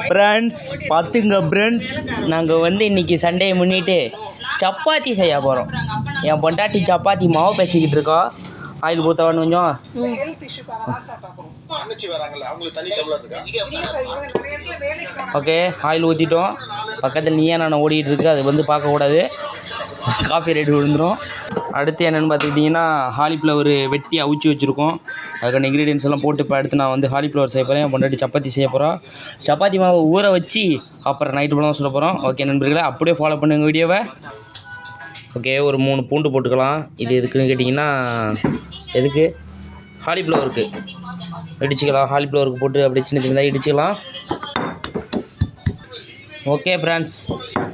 Friends பார்த்துங்க friends, நாங்கள் வந்து இன்றைக்கி சண்டே முன்னிட்டு சப்பாத்தி செய்ய போகிறோம். என் பொண்டாட்டி சப்பாத்தி மாவு பேசிக்கிட்டு இருக்கா. ஆயில் ஊற்றவான்னு கொஞ்சம். ஓகே, ஆயில் ஊற்றிட்டோம். பக்கத்தில் நீயே நான் ஓடிக்கிட்டு இருக்கு, அது வந்து பார்க்கக்கூடாது, காப்பி ரேட் விழுந்துடும். அடுத்து என்னென்னு பார்த்துக்கிட்டிங்கன்னா காலிஃப்ளவர் வெட்டி அவிச்சு வச்சுருக்கோம். அதுக்கான இன்க்ரீடியன்ஸ் எல்லாம் போட்டு இப்போ அடுத்து நான் வந்து காலிஃப்ளவர் செய்ய போகிறேன். என் பொண்டாட்டி சப்பாத்தி செய்ய போகிறோம். சப்பாத்தி மாவை ஊற வச்சு அப்புறம் நைட்டு போல சொல்ல போகிறோம். ஓகே நண்பர்களே, அப்படியே ஃபாலோ பண்ணுங்கள் வீடியோவை. ஓகே, ஒரு 3 பூண்டு போட்டுக்கலாம். இது எதுக்குன்னு கேட்டிங்கன்னா, எதுக்கு காலிஃப்ளவருக்கு இடிச்சிக்கலாம். காலிஃப்ளவருக்கு போட்டு அப்படியே சின்ன சின்னதாக இடிச்சிக்கலாம். ஓகே ஃப்ரெண்ட்ஸ்,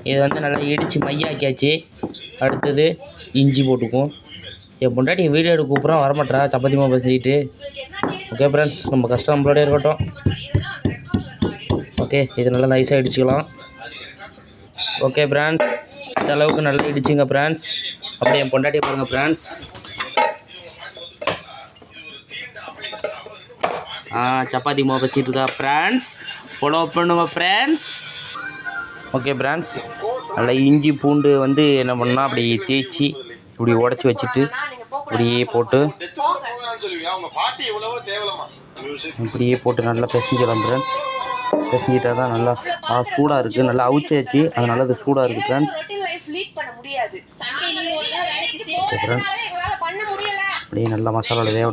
இது வந்து நல்லா இடித்து மையாக்கியாச்சு. அடுத்தது இஞ்சி போட்டுக்கும். என் பொண்டாட்டி வீடியோ எடுக்க கூப்பிட்றோம், வரமாட்டா சப்பாத்தி மாவு பேசிக்கிட்டு. ஓகே ஃப்ரெண்ட்ஸ், நம்ம கஷ்டம் நம்மளோடய இருக்கட்டும். ஓகே, இது நல்லா நைஸாக இடிச்சிக்கலாம். ஓகே ஃப்ரெண்ட்ஸ், இந்த அளவுக்கு நல்லா இடிச்சுங்க ஃப்ரெண்ட்ஸ். அப்படியே என் பொண்டாட்டியை பாருங்கள் ஃப்ரெண்ட்ஸ். சப்பாத்தி மாவு பேசிகிட்டு இருக்கா ஃப்ரெண்ட்ஸ், ஃபாலோ பண்ணுங்க ஃப்ரெண்ட்ஸ். ஓகே ஃப்ரெண்ட்ஸ், நல்லா இஞ்சி பூண்டு வந்து என்ன பண்ணால் அப்படி தேய்ச்சி இப்படி உடச்சி வச்சுட்டு இப்படியே போட்டு இப்படியே போட்டு நல்லா பிசைஞ்சிடலாம் ஃப்ரெண்ட்ஸ். பிசைஞ்சிட்டா தான் நல்லா சூடாக இருக்குது, நல்லா அவிச்சாச்சு, அதனால அது சூடாக இருக்குது ஃப்ரெண்ட்ஸ். ஓகே ஃப்ரெண்ட்ஸ், அப்படியே நல்லா மசாலாவில் வேக